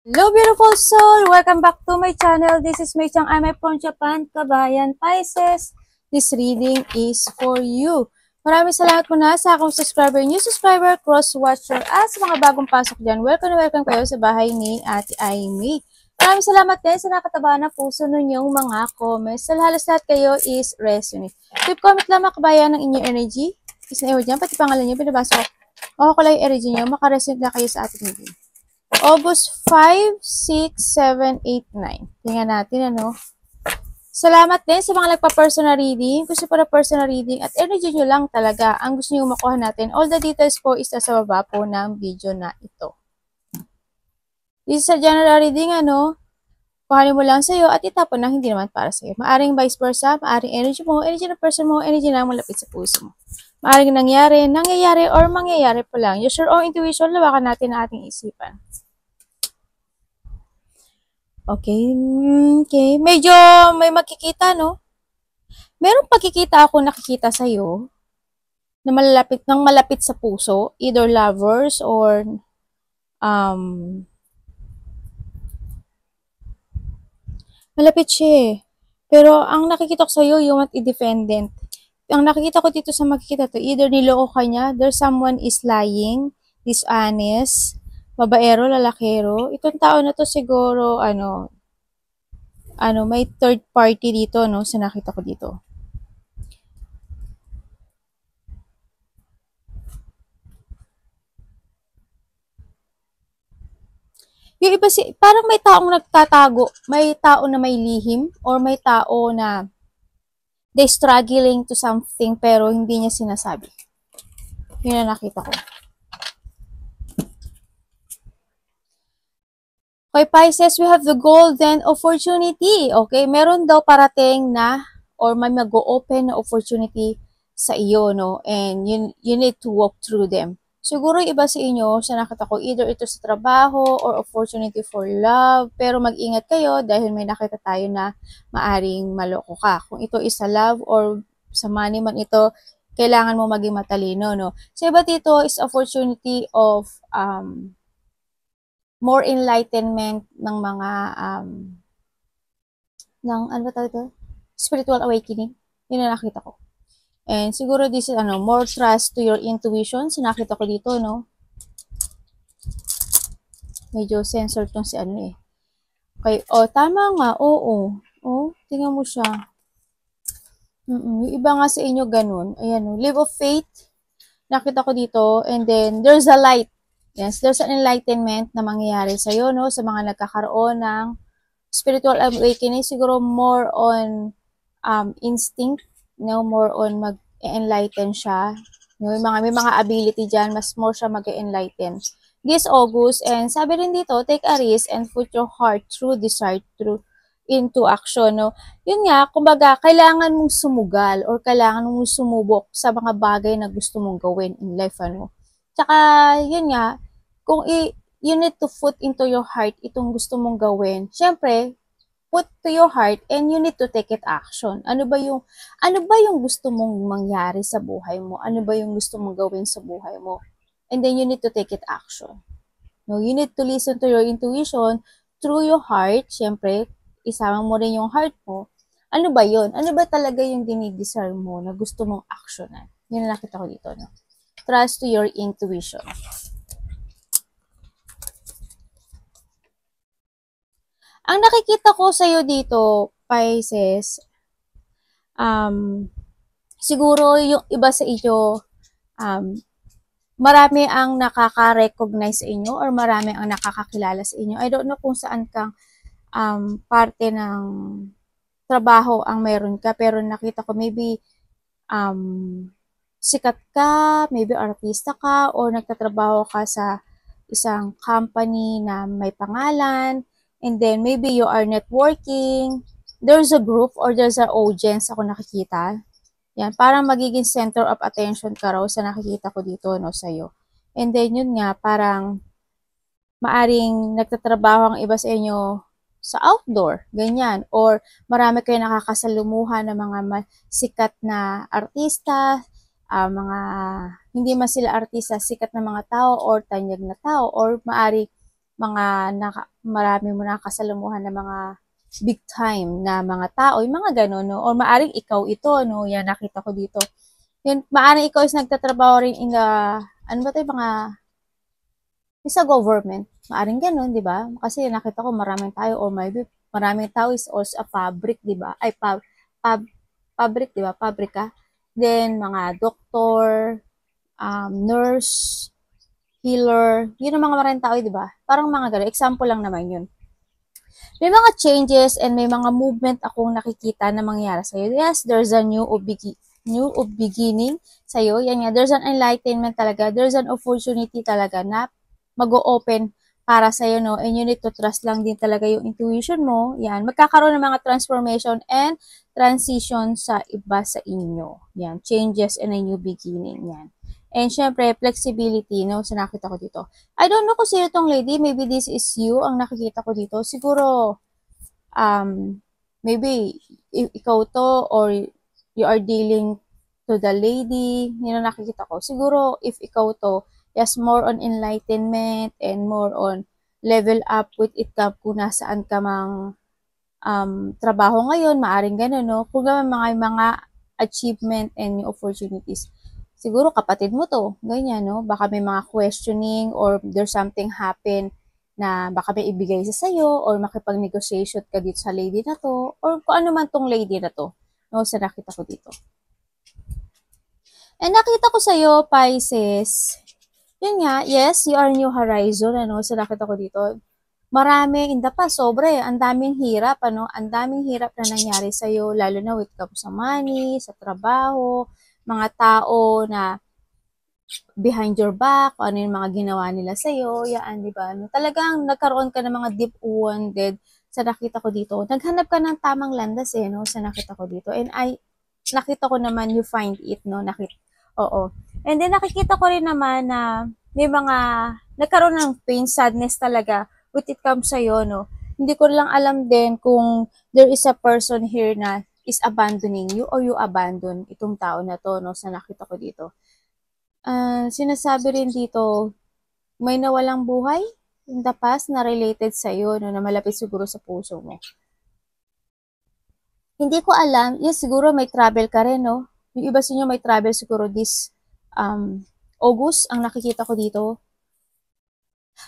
Hello beautiful soul! Welcome back to my channel. This is Mei Chang. I'm from Japan, Kabayan, Pisces. This reading is for you. Maraming salamat muna sa akong subscriber, new subscriber, cross-watcher, at sa mga bagong pasok dyan. Welcome na welcome kayo sa bahay ni Ate Aimee. Maraming salamat din sa nakataba na puso ninyong mga comments. Sa halos lahat kayo is resonate. Keep comment lang mga kabayan ng inyong energy. Is na dyan, pati pangalan nyo, pinabasa ko. O ko lang yung energy nyo, makaresonate na kayo sa ating meeting. August 5, 6, 7, 8, 9. Tingnan natin, ano. Salamat din sa mga nagpa-personal reading. Gusto para personal reading at energy nyo lang talaga ang gusto nyo makuha natin. All the details po is sa baba po ng video na ito. This is a general reading, ano. Kuhanin mo lang sa'yo at itapon na hindi naman para sa'yo. Maaring vice versa, maaring energy mo, energy ng person mo, energy na malapit sa puso mo. Maaring nangyayari, or mangyayari pa lang. Use your own intuition, lawakan natin ang ating isipan. Okay, okay. Medyo may makikita, no? Merong pagkikita ako nakikita sa'yo na malapit sa puso. Either lovers or malapit siya eh. Pero ang nakikita ko sa'yo, you want independent. Ang nakikita ko dito sa makikita to, either niloko ka niya, there's someone is lying, dishonest, babaero, lalakero. Itong tao na to siguro, may third party dito, no, sa nakita ko dito. Yung iba parang may taong nagtatago, may tao na may lihim, or may tao na they struggling to something pero hindi niya sinasabi. Yun na nakita ko. Okay, Pisces, we have the golden opportunity. Okay, meron daw parating na or may mag-open na opportunity sa iyo, no? And you need to walk through them. Siguro iba sa inyo, sa nakita ko, either ito sa trabaho or opportunity for love, pero mag-ingat kayo dahil may nakita tayo na maaring maloko ka. Kung ito is sa love or sa money man ito, kailangan mo maging matalino, no? So iba dito is opportunity of more enlightenment ng mga ano ba tawag ito? Spiritual awakening. Yun na nakita ko. And siguro this is more trust to your intuition. So nakita ko dito, no? Medyo sensor tong si eh. Okay, tama nga. Oo. Tingnan mo siya. Yung iba nga sa inyo ganun. Ayan, live of faith. Nakita ko dito. And then, there's a light. Yes, there's an enlightenment na mangyayari sa'yo, no? Sa mga nagkakaroon ng spiritual awakening, siguro more on instinct, no? More on mag-enlighten siya. No? May mga ability dyan, mas more siya mag-enlighten. This August, and sabi rin dito, take a risk and put your heart through desire into action, no? Yun nga, kumbaga, kailangan mong sumugal or kailangan mong sumubok sa mga bagay na gusto mong gawin in life, ano? Tsaka, yun nga, kung you need to put into your heart itong gusto mong gawin, syempre, put to your heart and you need to take it action. Ano ba yung gusto mong mangyari sa buhay mo? Ano ba yung gusto mong gawin sa buhay mo? And then you need to take it action. No, you need to listen to your intuition through your heart. Syempre, isama mo rin yung heart mo. Ano ba yun? Ano ba talaga yung dinidesire mo na gusto mong actionan? Yun na nakita ko dito, no? Trust to your intuition. Ang nakikita ko sa'yo dito, Pisces, siguro yung iba sa inyo, marami ang nakaka-recognize sa inyo or marami ang nakakakilala sa inyo. I don't know kung saan kang parte ng trabaho ang meron ka, pero nakita ko maybe sikat ka, maybe artista ka, or nagtatrabaho ka sa isang company na may pangalan, and then maybe you are networking, there's a group or there's an audience ako nakikita. Yan, parang magiging center of attention ka raw sa nakikita ko dito, no, sa'yo. And then, yun nga, parang maaring nagtatrabaho ang iba sa inyo sa outdoor, ganyan. Or marami kayo nakakasalumuhan ng mga sikat na artista, mga hindi man sila artista, sikat na mga tao or tanyag na tao, or maari mga marami mo nakakasalamuhan ng mga big time na mga tao, yung mga gano'n, no? Or maaring ikaw ito, no? Yan, nakita ko dito. Yun, maaring ikaw is nagtatrabaho rin in the, ano ba ito, mga, sa government. Maaring gano'n, di ba? Kasi nakita ko maraming tayo, or maybe maraming tao is also a fabric, di ba? Ay, fabric, di ba? Pabrika. Then, mga doktor, nurse, healer, yun ang mga maraming tao, di ba? Parang mga gano'n. Example lang naman yun. May mga changes and may mga movement akong nakikita na mangyayari sa'yo. Yes, there's a new of beginning sa'yo. Yan nga, there's an enlightenment talaga. There's an opportunity talaga na mag-o-open para sa'yo, no? And you need to trust lang din talaga yung intuition mo. Yan, magkakaroon ng mga transformation and transition sa iba sa inyo. Yan, changes and a new beginning. Yan. And syempre, flexibility, no? So, nakita ko dito. I don't know kung sino tong lady. Maybe this is you ang nakikita ko dito. Siguro, maybe ikaw to or you are dealing to the lady. Yun ang nakikita ko. Siguro, if ikaw to, yes, more on enlightenment and more on level up with it ka kung nasaan ka mang trabaho ngayon, maaring gano'n, no? Kung mga achievement and new opportunities. Siguro kapatid mo to, ganyan, no? Baka may mga questioning or there's something happen na baka may ibigay sa sayo or makipag-negotiation ka dito sa lady na to or kung ano man tong lady na to, no? Sa nakita ko dito. And nakita ko sa'yo, Pisces, yun nga, yes, you are new horizon, ano? Sa nakita ko dito, marami, in the past, sobre, ang daming hirap, ano? Ang daming hirap na nangyari sa'yo, lalo na with comes sa money, sa trabaho, mga tao na behind your back, ano yung mga ginawa nila sa'yo, yan, di ba? Talagang nagkaroon ka ng mga deep wounded sa nakita ko dito. Naghanap ka ng tamang landas no, sa nakita ko dito. And nakita ko naman you find it, no? Oo. And then nakikita ko rin naman na may mga, nagkaroon ng pain, sadness talaga with it comes sa'yo, no? Hindi ko lang alam din kung there is a person here na is abandoning you or you abandon itong tao na to, no? Sa nakita ko dito. Sinasabi rin dito, may nawalang buhay in the past na related sa'yo, no? Na malapit siguro sa puso mo. Hindi ko alam, yes, siguro may travel ka rin, no? Yung iba sa inyo may travel siguro this August, ang nakikita ko dito.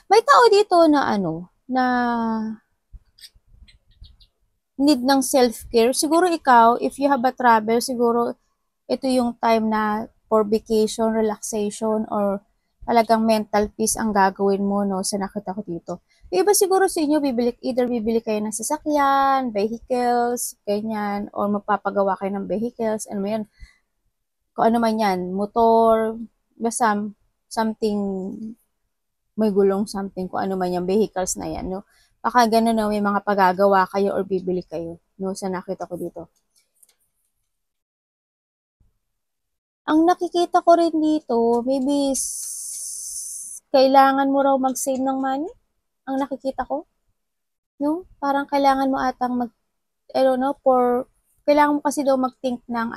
May tao dito na na need ng self-care. Siguro ikaw, if you have a travel, siguro ito yung time na for vacation, relaxation, or talagang mental peace ang gagawin mo, no, sa nakita ko dito. Yung iba siguro sa inyo, either bibili kayo ng sasakyan, vehicles, ganyan, or magpapagawa kayo ng vehicles, ano yan, kung ano man yan, motor, basta something, may gulong something, kung ano man yung vehicles na yan, no. Baka gano'n, no, may mga pagagawa kayo or bibili kayo, no, sa nakita ko dito. Ang nakikita ko rin dito, maybe kailangan mo raw mag-save ng money. Ang nakikita ko. No? Parang kailangan mo atang I don't know, kailangan mo kasi daw mag-think ng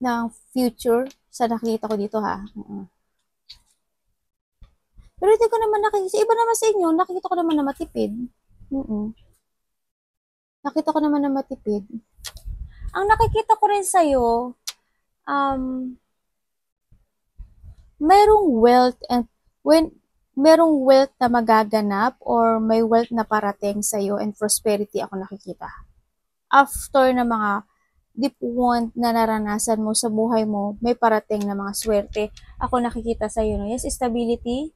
ng future sa nakikita ko dito, ha. Pero hindi ko naman nakikita. Iba naman sa inyo, nakikita ko naman na matipid. Nakita ko naman na matipid. Ang nakikita ko rin sa'yo, merong wealth merong wealth na magaganap or may wealth na parating sa'yo and prosperity ako nakikita. After na mga deep wound na naranasan mo sa buhay mo, may parating na mga swerte. Ako nakikita sa'yo, no? Yes, stability.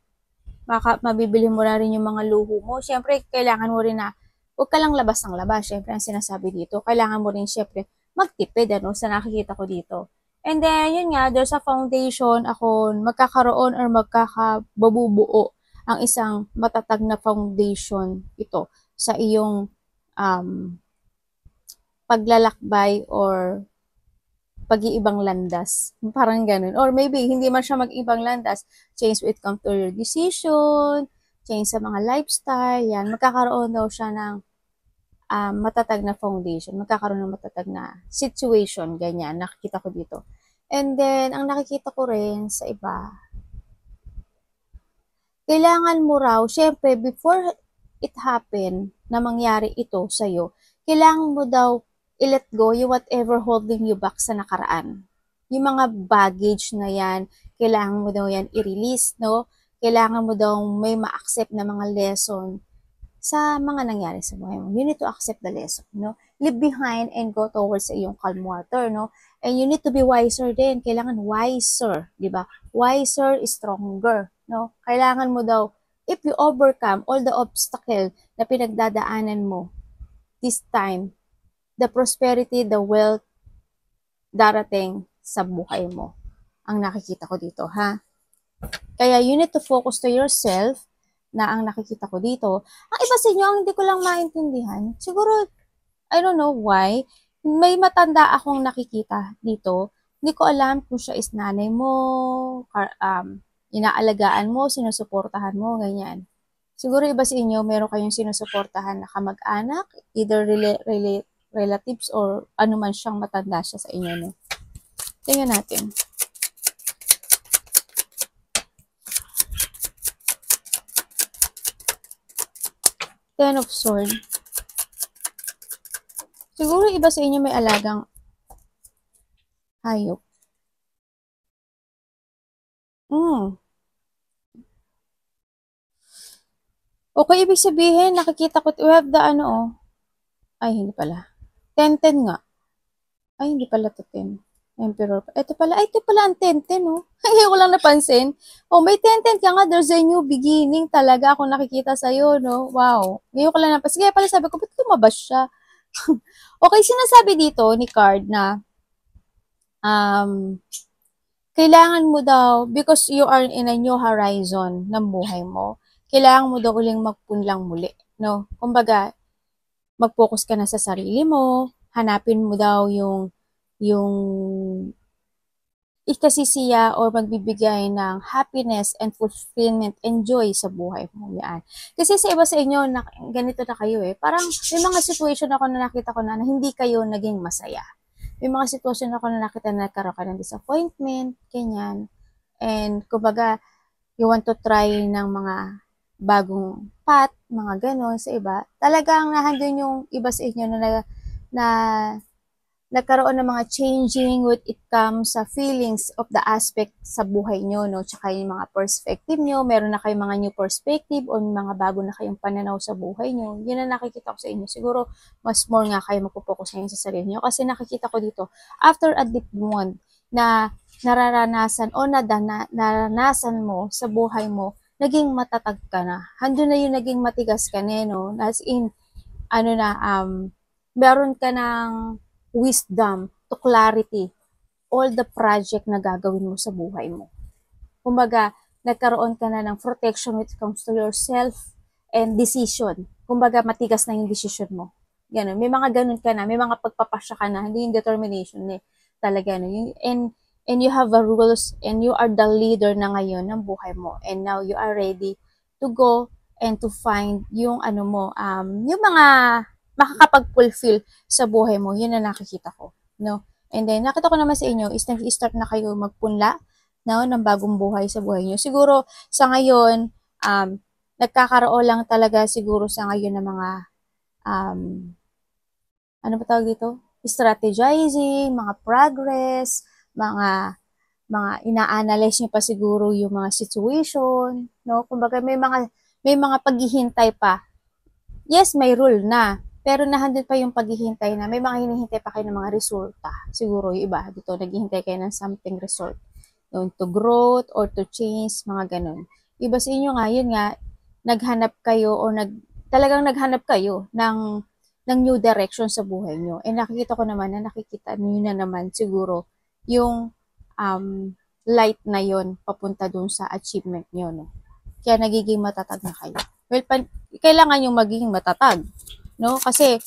Mabibili mo na rin yung mga luho mo. Siyempre, kailangan mo rin na, huwag ka lang labas ng labas. Siyempre, ang sinasabi dito, kailangan mo rin siyempre magtipid, sa nakikita ko dito. And then, yun nga, there's a foundation ako, magkakaroon or magkakababubuo ang isang matatag na foundation ito sa iyong paglalakbay or pag-iibang landas. Parang ganun. Or maybe, hindi man siya mag-ibang landas. Change with come to your decision, change sa mga lifestyle, yan. Magkakaroon daw siya ng matatag na foundation, magkakaroon ng matatag na situation, ganyan, nakikita ko dito. And then, ang nakikita ko rin sa iba, kailangan mo raw, syempre, before it happen na mangyari ito sa'yo, kailangan mo daw i-let go yung whatever holding you back sa nakaraan. Yung mga baggage na yan, kailangan mo daw yan i-release, no? Kailangan mo daw may ma-accept na mga lesson sa mga nangyari sa buhay mo. You need to accept the lesson, no? Leave behind and go towards sa iyong calm water, no? And you need to be wiser din. Kailangan wiser, di ba? Wiser is stronger, no? Kailangan mo daw, if you overcome all the obstacle na pinagdadaanan mo, this time, the prosperity, the wealth, darating sa buhay mo. Ang nakikita ko dito, ha? Kaya you need to focus to yourself na ang nakikita ko dito. Ang iba sa inyo, ang hindi ko lang maintindihan, siguro, I don't know why, may matanda akong nakikita dito. Hindi ko alam kung siya is nanay mo, inaalagaan mo, sinusuportahan mo, ganyan. Siguro iba sa inyo, meron kayong sinusuportahan na kamag-anak, either relatives or ano man siyang matanda siya sa inyo. No? Tingnan natin. Ten of Swords. Siguro iba sa inyo may alagang hayop. Okay, ibig sabihin, nakikita ko, we have the ay, hindi pala. 10-10 nga. Ay, hindi pala to 10. Emperor. Ito pala ang 10-10, oh. Hindi ko lang napansin. Oh, may 10-10 ka nga, there's a new beginning talaga ako nakikita sa'yo, no? Wow. Ngayon ko lang napansin. Kaya pala sabi ko, ba't lumabas siya? Okay, sinasabi dito ni card na kailangan mo daw, because you are in a new horizon ng buhay mo, kailangan mo daw uling magpunlang muli, no? Kumbaga, mag-focus ka na sa sarili mo, hanapin mo daw yung ikasisiya or magbibigay ng happiness and fulfillment and joy sa buhay mo. Yan. Kasi sa iba sa inyo, ganito na kayo eh. Parang may mga situation ako na nakita ko na hindi kayo naging masaya. May mga sitwasyon ako na nakita na nagkaroon ka ng disappointment, ganyan. And kumbaga, you want to try ng mga bagong path, mga ganon sa iba. Talagang nahandun yung iba sa inyo na nagkaroon ng mga changing when it comes sa feelings of the aspect sa buhay nyo, no? Tsaka yung mga perspective nyo, meron na kayong mga new perspective o mga bago na kayong pananaw sa buhay nyo. Yun ang nakikita ko sa inyo. Siguro, mas more nga kayo magpupokus ngayon sa sarili nyo. Kasi nakikita ko dito, after a deep wound na nararanasan o naranasan mo sa buhay mo, naging matatag ka na. Hando na yung naging matigas ka na, no? As in, meron ka ng wisdom to clarity all the project na gagawin mo sa buhay mo. Kumbaga, nagkaroon ka na ng protection when it comes to yourself and decision. Kumbaga, matigas na yung decision mo. Ganun. May mga ganun ka na, may mga pagpapasya ka na, hindi yung determination eh. Talaga na. And you have a rules and you are the leader na ngayon ng buhay mo. And now you are ready to go and to find yung yung mga makakapag-fulfill sa buhay mo, yun na nakikita ko, no? And then, nakita ko naman sa inyo is nag-start na kayo magpunla, no, ng bagong buhay sa buhay nyo. Siguro, sa ngayon, nagkakaroon lang talaga siguro sa ngayon ng mga, ano ba tawag dito? Strategizing, mga progress, mga ina-analyze nyo pa siguro yung mga situation, no? Kumbaga, may mga paghihintay pa. Yes, may rule na. Pero nahandun pa yung paghihintay na may mga hinihintay pa kayo ng mga resulta. Siguro yung iba, dito naghihintay kayo ng something result. Yung to growth or to change, mga ganun. Iba sa inyo nga, yun nga, naghanap kayo o talagang naghanap kayo ng new direction sa buhay nyo. And nakikita ko naman na nakikita nyo na naman siguro yung light na yon papunta dun sa achievement nyo. No? Kaya nagiging matatag na kayo. Well, kailangan yung magiging matatag. No? Kasi,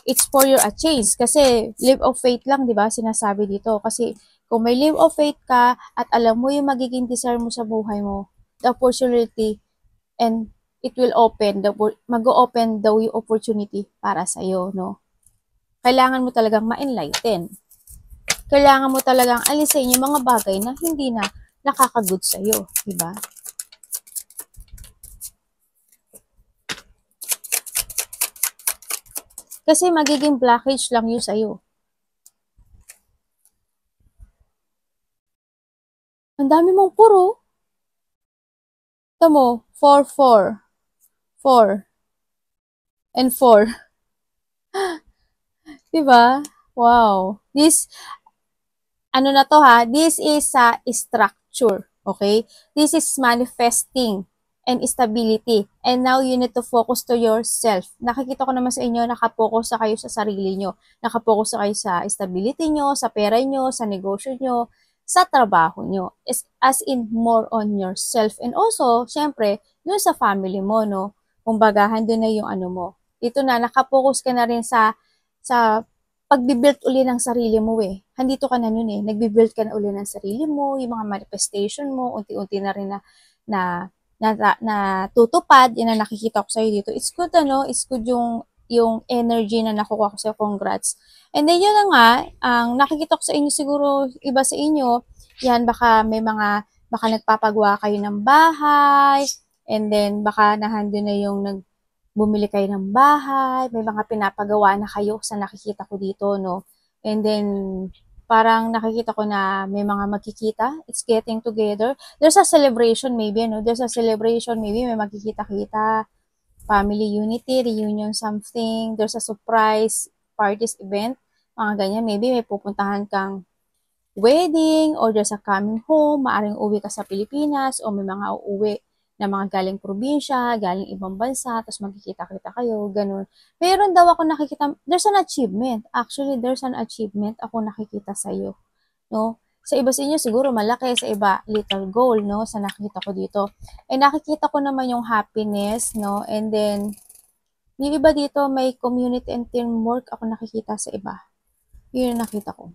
it's for your change. Kasi, live of faith lang, di ba? Sinasabi dito. Kasi, kung may live of faith ka, at alam mo yung magiging desire mo sa buhay mo, the opportunity, and it will open, mag-open daw yung opportunity para sa'yo, no? Kailangan mo talagang ma-enlighten. Kailangan mo talagang alisin yung mga bagay na hindi na nakakagood sa'yo, di ba? Kasi magiging blockage lang yun sa'yo. Ang dami mong puro. Ito mo, 4, 4, 4, and 4. Diba? Wow. Ano na to ha? This is a structure. Okay? This is manifesting and stability. And now you need to focus to yourself. Nakikita ko naman sa inyo, nakapokus na kayo sa sarili nyo. Nakapokus na kayo sa stability nyo, sa pera nyo, sa negosyo nyo, sa trabaho nyo. As in, more on yourself. And also, syempre, dun sa family mo, no? Kumbaga, doon na yung ano mo. Ito na, nakapokus ka na rin sa pagbibuild uli ng sarili mo eh. Handito ka na nun eh. Nagbibuild ka na uli ng sarili mo, yung mga manifestation mo, unti-unti na rin na tutupad. Yan ang nakikita ko sa'yo dito. It's good it's good yung energy na nakukuha ko sa'yo. Congrats. And then yun na nga, ang nakikita ko sa inyo siguro, iba sa inyo, yan baka baka nagpapagawa kayo ng bahay, and then baka nahando na yung bumili kayo ng bahay, may mga pinapagawa na kayo sa nakikita ko dito, no? And then, parang nakikita ko na may mga magkikita, it's getting together. There's a celebration maybe, no? There's a celebration, maybe may magkikita-kita, family unity, reunion something, there's a surprise parties event, mga ganyan. Maybe may pupuntahan kang wedding, or there's a coming home, maaring uwi ka sa Pilipinas, o may mga uuwi na mga galing probinsya, galing ibang bansa, tapos magkikita-kita kayo, ganun. Meron daw ako nakikita, there's an achievement. Actually, there's an achievement ako nakikita sa'yo, no? Sa iba sa inyo, siguro malaki, sa iba, little goal, no? Sa nakikita ko dito. Eh, nakikita ko naman yung happiness, no? And then, yung iba dito, may community and teamwork ako nakikita sa iba. Yun yung nakita ko.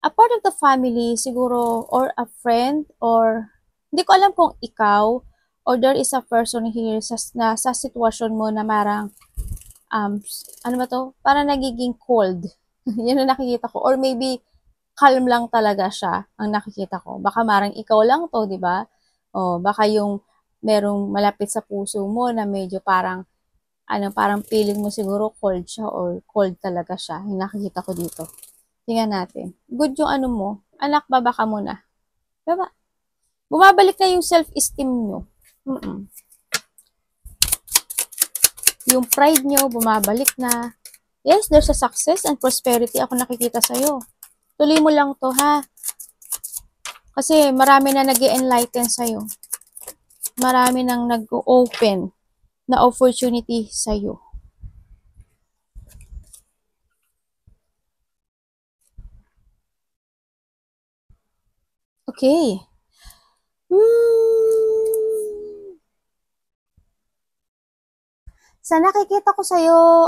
A part of the family, siguro, or a friend, or, hindi ko alam kung ikaw, or there is a person here sa sitwasyon mo na marang, ano ba to? Parang nagiging cold. Yan ang nakikita ko. Or maybe, calm lang talaga siya ang nakikita ko. Baka marang ikaw lang to, di ba? O, baka yung merong malapit sa puso mo na medyo parang, parang feeling mo siguro cold siya or cold talaga siya. Yung nakikita ko dito. Tingnan natin. Good yung ano mo. Anak, baba ka muna. Baba. Bumabalik na yung self-esteem nyo. Yung pride nyo, bumabalik na. Yes, there's a success and prosperity ako nakikita sa'yo. Tuloy mo lang to, ha? Kasi marami na nag-enlighten sa'yo. Marami nang nag-open na opportunity sa'yo. Okay. Sa nakikita ko sa'yo,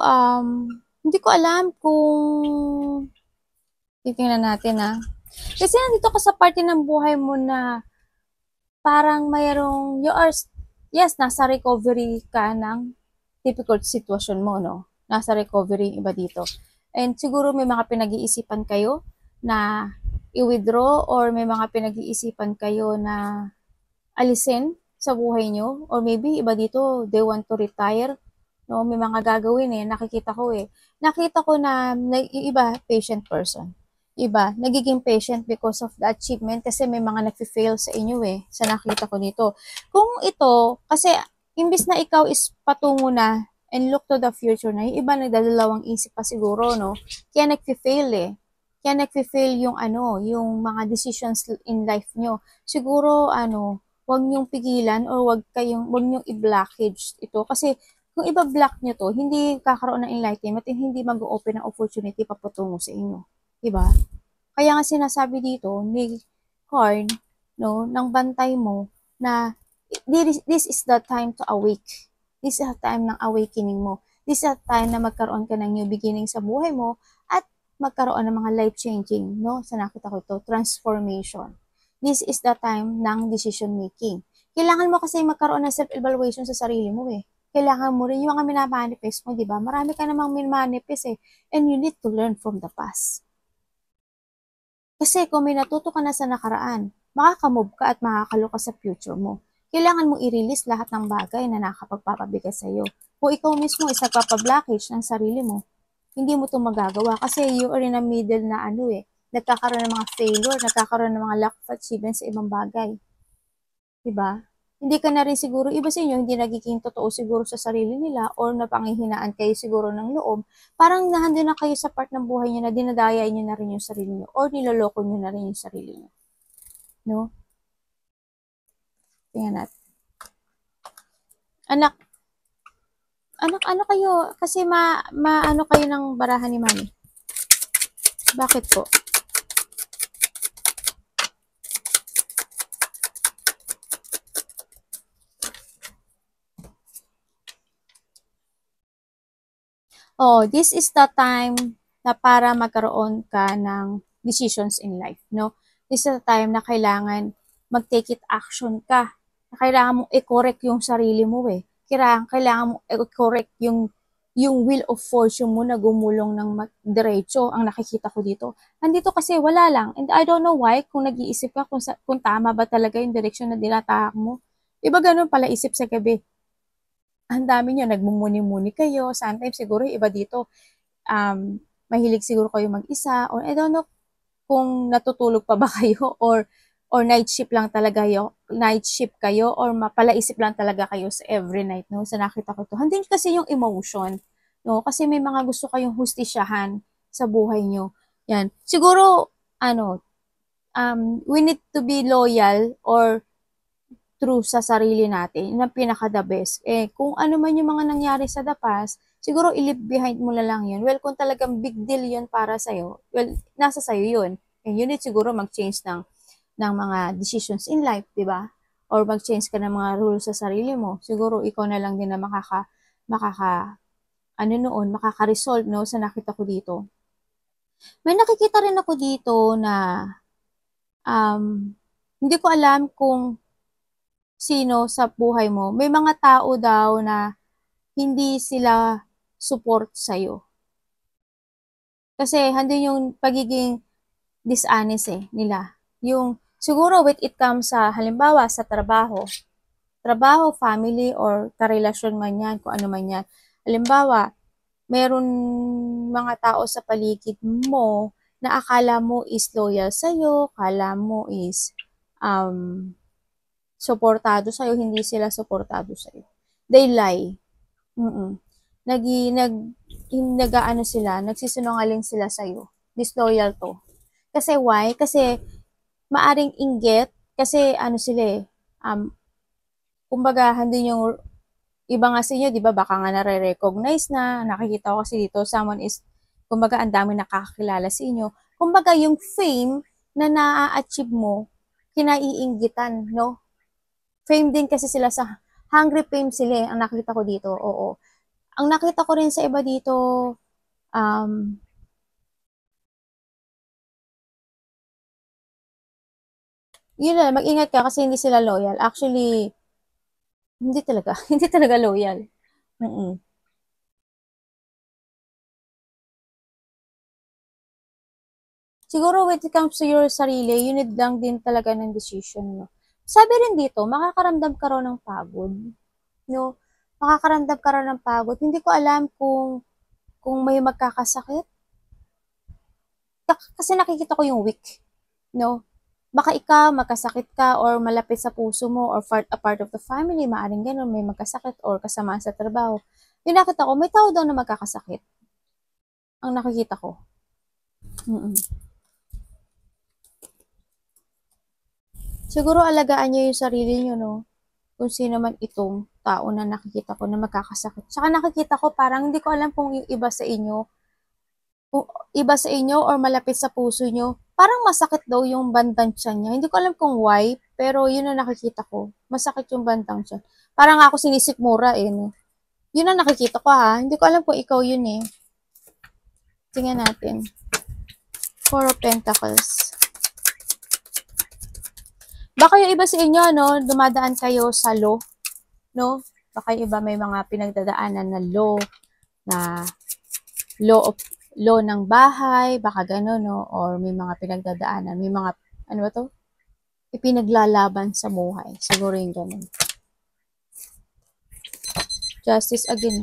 hindi ko alam kung titingnan natin kasi nandito ka sa parte ng buhay mo na parang mayroong, yes, nasa recovery ka ng difficult situation mo, no? Nasa recovery iba dito. And siguro may mga pinag-iisipan kayo na i-withdraw, or may mga pinag-iisipan kayo na alisin sa buhay nyo, or maybe iba dito, they want to retire, no? May mga gagawin nakikita ko Nakita ko na yung iba, patient person. Iba, nagiging patient because of the achievement, kasi may mga nag-fail sa inyo sa nakita ko dito. Kung ito, kasi imbis na ikaw is patungo na and look to the future na, yung iba nagdadalawang isip pa siguro, no? Kaya nag-fail Kaya nag-fail yung yung mga decisions in life nyo. Siguro, wag niyong pigilan, or wag niyong i-blockage ito. Kasi, kung iba-block niyo to, hindi kakaroon ng enlightenment, at hindi mag-open ng opportunity papatungo sa inyo. Diba? Kaya nga sinasabi dito, ni card, no, ng bantay mo, na this is the time to awake. This is the time ng awakening mo. This is the time na magkaroon ka ng new beginning sa buhay mo, at magkaroon ng mga life-changing, no? Sa nakita ko ito, transformation. This is the time ng decision making. Kailangan mo kasi magkaroon ng self-evaluation sa sarili mo Kailangan mo rin yung mga minamanifest mo, di ba? Marami ka namang minamanifest and you need to learn from the past. Kasi kung may natuto ka na sa nakaraan, makakamove ka at makakalo ka sa future mo. Kailangan mo i-release lahat ng bagay na nakakapagpapabigat sa iyo. Kung ikaw mismo is nagpapablockage ng sarili mo, hindi mo to magagawa kasi you are in a middle na ano eh, nagkakaroon ng mga failure, nagkakaroon ng mga lack of achievement sa ibang bagay. Diba? Hindi ka na rin siguro, iba sa inyo, hindi nagiging totoo siguro sa sarili nila or napanghihinaan kayo siguro ng loob. Parang nandun na kayo sa part ng buhay niyo na dinadaya niyo na rin yung sarili niyo or niloloko niyo na rin yung sarili niyo. No? Tingnan natin. Anak, ano kayo? Kasi ano kayo ng barahan ni mami. Bakit po? Oh, this is the time na para magkaroon ka ng decisions in life, no? This is the time na kailangan mag-take it action ka. Na kailangan mong i-correct yung sarili mo eh. Kailangan mong i-correct yung will of fortune mo na gumulong ng diretso ang nakikita ko dito. Andito kasi wala lang. And I don't know why, kung nag-iisip ka kung tama ba talaga yung direksyon na dinatahak mo. Iba ganun pala isip sa gabi. Ang dami nyo, nagmumuni-muni kayo. Sometimes siguro iba dito, mahilig siguro kayo mag-isa or I don't know kung natutulog pa ba kayo or night shift lang talaga kayo or mapalaisip lang talaga kayo sa every night, no? Sa nakita ko to. Hindi kasi yung emotion, no? Kasi may mga gusto kayong hustisyahan sa buhay nyo. Yan. Siguro, we need to be loyal or true sa sarili natin. Yun ang pinaka-the best. Kung ano man yung mga nangyari sa the past, siguro i-leave behind mo na lang yun. Well, kung talagang big deal yun para sa'yo, well, nasa sa'yo yun. And you need siguro mag-change ng mga decisions in life, di ba? Or mag-change ka ng mga rules sa sarili mo. Siguro ikaw na lang din na makaka-resolve, no, sa nakita ko dito. May nakikita rin ako dito na hindi ko alam kung sino sa buhay mo. May mga tao daw na hindi sila support sa'yo. Kasi handun yung pagiging dishonest nila. Yung siguro when it comes sa halimbawa sa trabaho, family or karelasyon man yan, kung ano man yan. Halimbawa, meron mga tao sa paligid mo na akala mo is loyal sa'yo, akala mo is suportado sa'yo, hindi sila suportado sa'yo. They lie. Nagsisinungaling sila sa'yo. Disloyal to. Kasi why? Kasi maaring inggit, kasi kumbaga, hindi yung iba nga sa inyo, di ba, baka nga nare-recognize na, nakikita ko kasi dito, someone is, kumbaga, ang dami nakakakilala sa inyo. Kumbaga, yung fame na na-achieve mo, kinaiinggitan, no? Fame din kasi sila sa, hungry fame sila, ang nakita ko dito, oo. Ang nakita ko rin sa iba dito, yun na, mag-ingat ka kasi hindi sila loyal. Actually, hindi talaga, hindi talaga loyal. Siguro when it comes to your sarili, you need lang din talaga ng decision, no? Sabi rin dito, makakaramdam ka raw ng pagod, no? Makakaramdam ka raw ng pagod. Hindi ko alam kung may magkakasakit. Kasi nakikita ko yung weak, no? Baka ikaw, magkasakit ka or malapit sa puso mo or a part of the family, maaring ganun, may magkasakit or kasama sa trabaho. Yung nakita ko, may tao daw na magkakasakit. Ang nakikita ko. Siguro alagaan niyo yung sarili niyo, no? Kung sino man itong tao na nakikita ko na magkakasakit. Tsaka nakikita ko parang hindi ko alam kung yung iba sa inyo or malapit sa puso nyo, parang masakit daw yung bandang tiyan niya. Hindi ko alam kung why, pero yun ang nakikita ko. Masakit yung bandang tiyan. Parang ako sinisikmura no? Yun ang nakikita ko ha. Hindi ko alam kung ikaw yun Tingnan natin. Four of Pentacles. Baka yung iba sa inyo, no, dumadaan kayo sa law, no? Baka yung iba may mga pinagdadaanan na law ng bahay, baka gano'n, no? Or may mga pinagdadaanan, may mga, ano ba to? Ipinaglalaban sa buhay. Siguro yung gano'n. Justice again.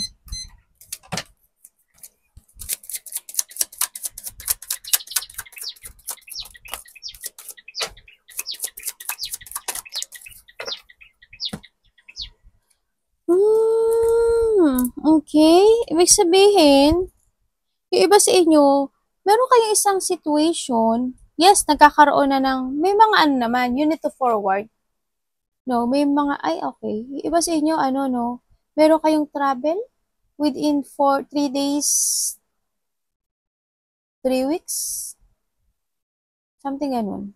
Okay? Ibig sabihin, yung iba sa inyo, meron kayong isang situation, yes, nagkakaroon na ng, may mga ano naman, you need to forward. No, may mga, ay, okay. Yung iba sa inyo, ano, no, meron kayong travel within 3 days, 3 weeks, something ganun.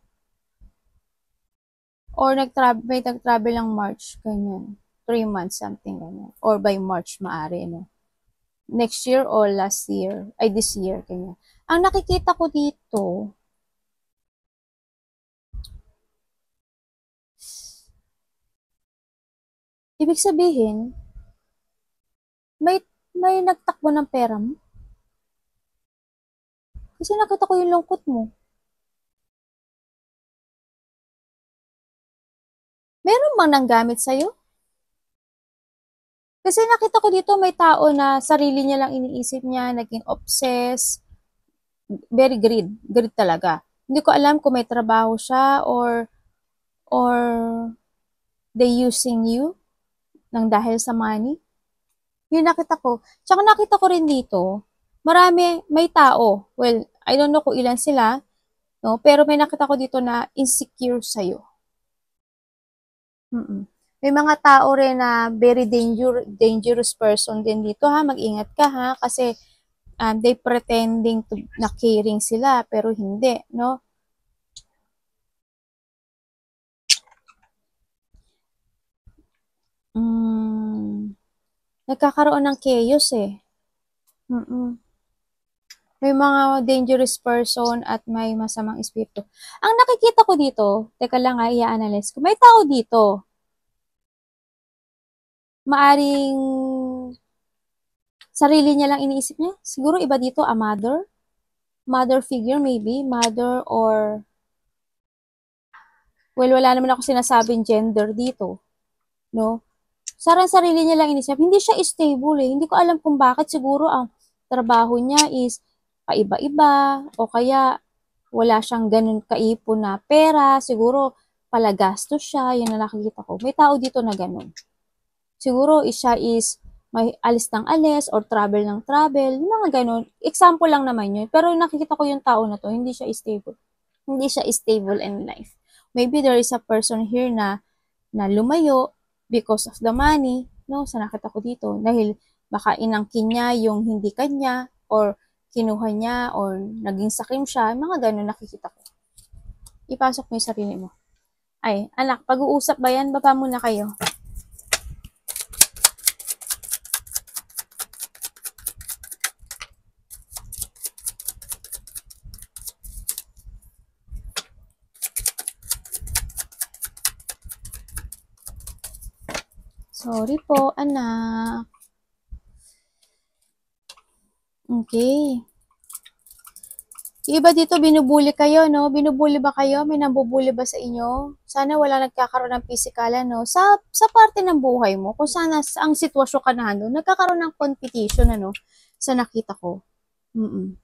Or may nag-travel ng March, ganyan. 3 months, something ganyan. Or by March, maari, no. Next year or last year, ay this year, ganyan. Ang nakikita ko dito, ibig sabihin, may may nagtakbo ng pera mo. Kasi nakita ko yung lungkot mo. Meron bang nanggamit sa'yo? Kasi nakita ko dito may tao na sarili niya lang iniisip niya, naging obsessed, very greed talaga. Hindi ko alam kung may trabaho siya or they using you nang dahil sa money. Yun nakita ko. Tsaka nakita ko rin dito, may tao. Well, I don't know kung ilan sila, no? Pero may nakita ko dito na insecure sa'yo. Mm. May mga tao rin na very dangerous person din dito ha. Mag-ingat ka ha kasi they pretending to na caring sila pero hindi, no? Nagkakaroon ng chaos eh. Mm. May mga dangerous person at may masamang espiritu. Ang nakikita ko dito, teka lang i-analyze ko. May tao dito. Maaring sarili niya lang iniisip niya. Siguro iba dito, a mother. Mother figure maybe. Mother or well, wala naman ako sinasabing gender dito. No? Sarili niya lang inisip. Hindi siya stable eh. Hindi ko alam kung bakit. Siguro ang trabaho niya is paiba-iba o kaya wala siyang ganun kaipon na pera. Siguro palagastos siya. Yun na nakikita ko. May tao dito na ganun. Siguro siya is may alis ng alis or travel ng travel. Yung mga ganun. Example lang naman yun. Pero nakikita ko yung tao na to, hindi siya stable. Hindi siya stable in life. Maybe there is a person here na lumayo because of the money, no? Sa nakita ko dito. Dahil baka inangkin niya yung hindi kanya or kinuha niya or naging sakim siya. Mga ganun nakikita ko. Ipasok mo yung sarili mo. Ay, anak, pag-uusap ba yan? Baba muna kayo. Sorry po, anak. Okay. Iba dito, binubuli kayo, no? Binubuli ba kayo? May nambubuli ba sa inyo? Sana wala nagkakaroon ng pisikalan, no? Sa parte ng buhay mo, kung sana ang sitwasyon ka na, no? Nagkakaroon ng competition, ano? Sa nakita ko. Mm-mm.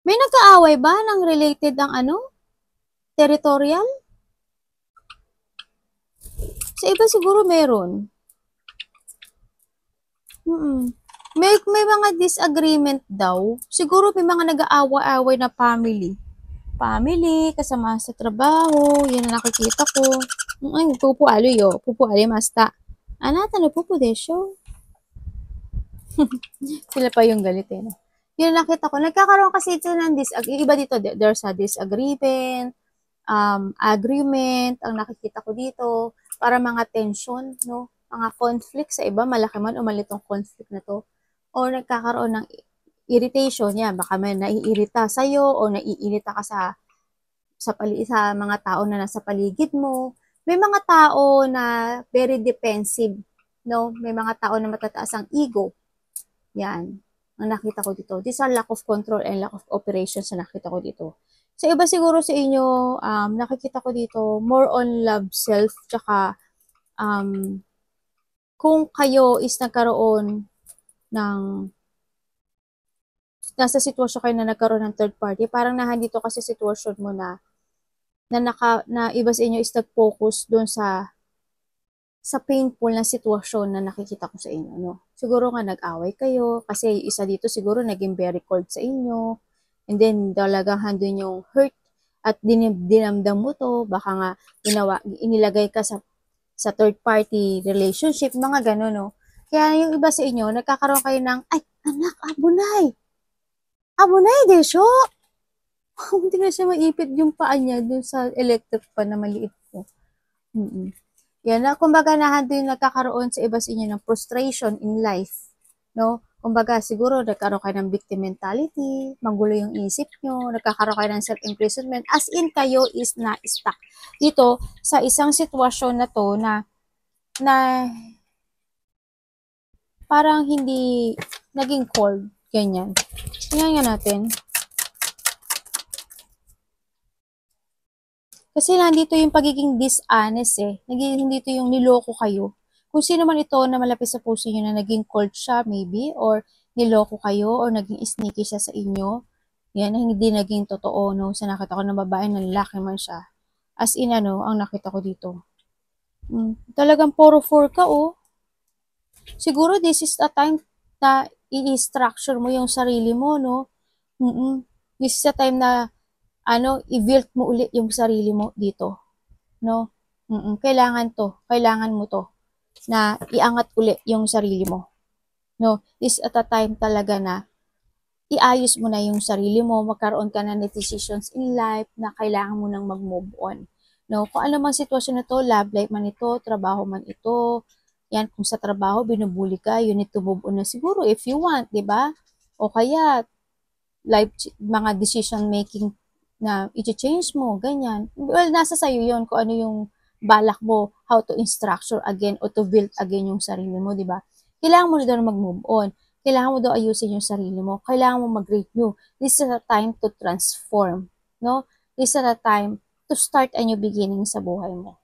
May nagkaaway ba ng related ang ano? Territorial? Sa iba siguro meron. May mga disagreement daw. Siguro may mga nag-aawa-away na family. Family, kasama sa trabaho, yan ang nakikita ko. Ay, pupualo yo. Pupualo masta. Anata no pupu desyo. Sila pa yung galit eh. No? Yun nakita ko. Nagkakaroon kasi ito ng iba dito, there's a disagreement, agreement, ang nakikita ko dito, para mga tension, no? Mga conflict sa iba, malaki man o malitong conflict na to. O nagkakaroon ng irritation, yan, baka may naiirita sa'yo o naiirita ka sa mga tao na nasa paligid mo. May mga tao na very defensive, no? May mga tao na matataas ang ego. Yan, ang nakita ko dito. These are lack of control and lack of operations na nakita ko dito. Sa iba siguro sa inyo, nakikita ko dito, more on love self, tsaka kung kayo is nagkaroon ng nasa sitwasyon kayo na nagkaroon ng third party, parang nandito kasi sitwasyon mo na na iba sa inyo is nag-focus doon sa painful na sitwasyon na nakikita ko sa inyo, no? Siguro nga nag-away kayo, kasi isa dito siguro naging very cold sa inyo, and then talagang handun yung hurt at dinamdam mo to, baka nga inilagay ka sa third party relationship, mga gano'n, no? Kaya yung iba sa inyo, nagkakaroon kayo ng, ay, anak, abunay! Abunay, desyo! Hindi na siya maipit yung paa niya dun sa electric pa na maliit ko. Yan na, kumbaga yung nagkakaroon sa iba sa inyo ng frustration in life, no? Kumbaga, siguro nagkaroon kayo ng victim mentality, magulo yung isip nyo, nagkakaroon kayo ng self-imprisonment, as in kayo is na-stuck dito sa isang sitwasyon na to na parang hindi naging cold, ganyan. Tingnan nga natin. Kasi nandito yung pagiging dishonest eh. Nandito yung niloko kayo. Kung sino man ito na malapit sa puso nyo na naging cold siya maybe, or niloko kayo, or naging sneaky siya sa inyo, yan, hindi naging totoo, no? Sa nakita ko ng babae na lalaki man siya. As in, ang nakita ko dito. Talagang puro 4 ka, oh. Siguro this is a time na i-structure mo yung sarili mo, no? This is a time na i-build mo ulit yung sarili mo dito, no? Kailangan mo to, na iangat ulit yung sarili mo, no? This at a time talaga na iayos mo na yung sarili mo, magkaroon ka na ng decisions in life na kailangan mo nang mag-move on, no? Kung ano mang sitwasyon na to, love life man ito, trabaho man ito, yan, kung sa trabaho binubuli ka, you need to move on na siguro if you want, di ba? O kaya life, mga decision making na i-change mo, ganyan. Well, nasa sayo yon kung ano yung balak mo, how to structure again or to build again yung sarili mo, di ba? Kailangan mo na daw mag-move on. Kailangan mo daw ayusin yung sarili mo. Kailangan mo mag-renew. This is a time to transform, no? This is a time to start a new beginning sa buhay mo.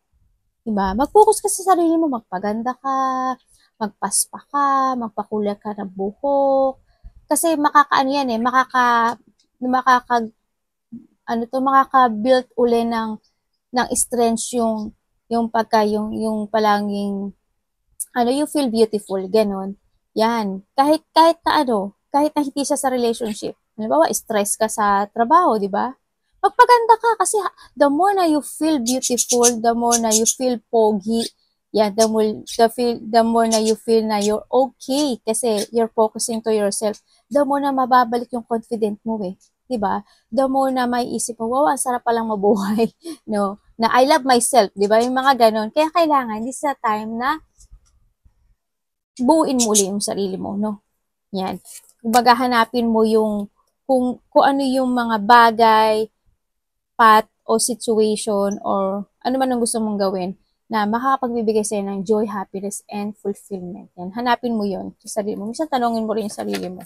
Diba? Mag-focus ka sa sarili mo, magpaganda ka, magpaspa ka, magpakulay ka ng buhok. Kasi makaka-build uli ng strength yung palanging, you feel beautiful, ganon. Yan. Kahit na hindi siya sa relationship. Halimbawa, stress ka sa trabaho, di ba? Magpaganda ka kasi the more na you feel beautiful, the more na you feel pogi, the more na you feel na you're okay kasi you're focusing to yourself, the more na mababalik yung confident mo eh. Diba? The more na may isip mo, wow, ang sarap palang mabuhay, no? Na I love myself, diba? Yung mga ganon. Kaya kailangan, this is a time na buuin mo uli yung sarili mo, no? Yan. Kumbaga, hanapin mo yung, kung ano yung mga bagay, path, o situation, or ano man ang gusto mong gawin, na makakapagbibigay sa'yo ng joy, happiness, and fulfillment. Yan. Hanapin mo yun sa sarili mo. Minsan, tanongin mo rin yung sarili mo.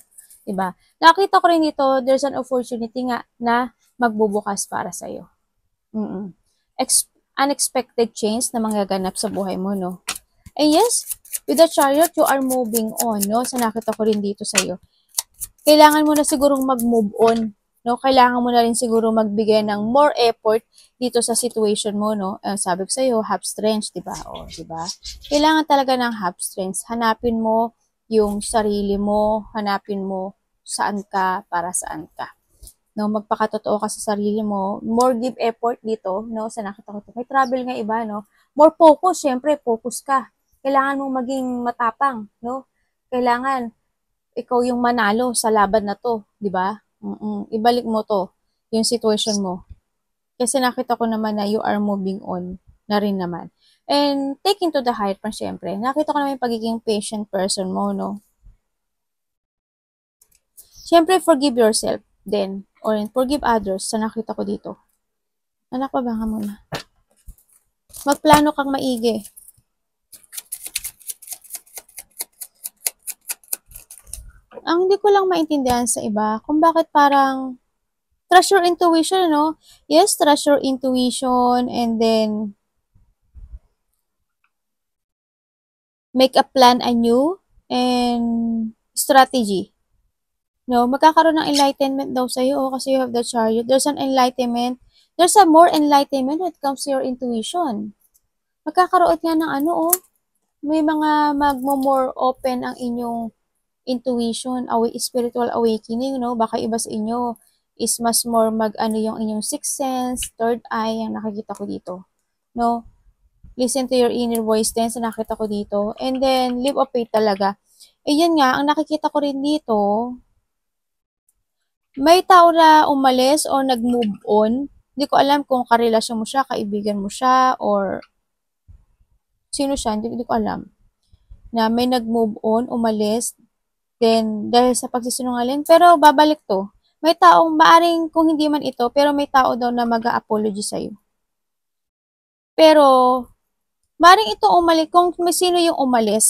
Diba? Nakita ko rin dito, there's an opportunity nga na magbubukas para sa'yo. Unexpected change na manggaganap sa buhay mo, no? And yes, with the Chariot, you are moving on, no? Sa nakita ko rin dito sa'yo. Kailangan mo na sigurong mag-move on, no? Kailangan mo na rin siguro magbigay ng more effort dito sa situation mo, no? Sabi ko sa'yo, have strength, diba? O, diba? Kailangan talaga ng have strength. Hanapin mo yung sarili mo, hanapin mo saan ka, para saan ka. No, magpakatotoo ka sa sarili mo, more give effort dito, no, sa nakita ko. May travel nga iba, no, more focus, syempre, focus ka. Kailangan mong maging matapang, no, kailangan ikaw yung manalo sa laban na to, di ba? Ibalik mo to, yung situation mo. Kasi nakita ko naman na you are moving on na rin naman. And taking to the higher pa, syempre, nakita ko naman yung pagiging patient person mo, no. Syempre, forgive yourself then, or forgive others sa nakita ko dito. Anak, pabangan mo na. Magplano kang maigi. Ang hindi ko lang maintindihan sa iba, kung bakit parang trust your intuition, no? Yes, trust your intuition, and then make a plan anew and strategy. No, magkakaroon ng enlightenment daw sa'yo, kasi you have the Chariot. There's an enlightenment There's a more enlightenment when it comes to your intuition. Magkakaroon nga ng ano, may mga magmo-more open ang inyong intuition, spiritual awakening, no? Baka iba sa inyo is mas more mag-ano yung inyong sixth sense, third eye, ang nakikita ko dito, no? Listen to your inner voice din sa nakita ko dito. And then, live of faith talaga. Eh, yun nga, ang nakikita ko rin dito, may tao na umalis or nag-move on. Hindi ko alam kung karelasyon mo siya, kaibigan mo siya, or sino siya, hindi ko alam. Na may nag-move on, umalis, then dahil sa pagsisinungaling, pero babalik to. May taong, maaring kung hindi man ito, pero may tao daw na mag-a-apology sa'yo. Pero, maaring ito umalis, kung may sino yung umalis,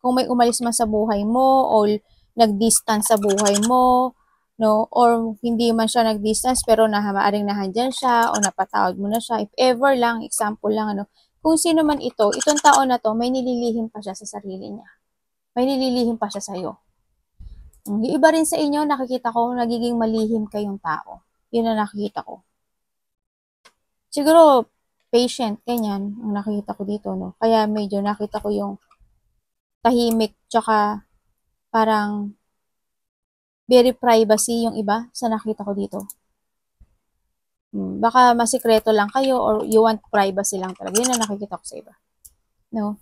kung may umalis man sa buhay mo, o nag-distance sa buhay mo, no, or hindi man siya nag-distance, pero maaring nahandyan siya, o napatawad mo na siya, if ever lang, example lang, ano, kung sino man ito, itong tao na to, may nililihim pa siya sa sarili niya. May nililihim pa siya sa'yo. Yung iba rin sa inyo, nakikita ko, nagiging malihim kayong tao. Yun ang nakikita ko. Siguro, patient, ganyan, ang nakikita ko dito, no? Kaya medyo nakita ko yung tahimik, tsaka parang very privacy yung iba sa nakita ko dito. Baka masikreto lang kayo or you want privacy lang talaga. Yun ang nakikita ko sa iba. No?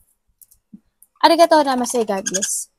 Arigatou namaste, God bless.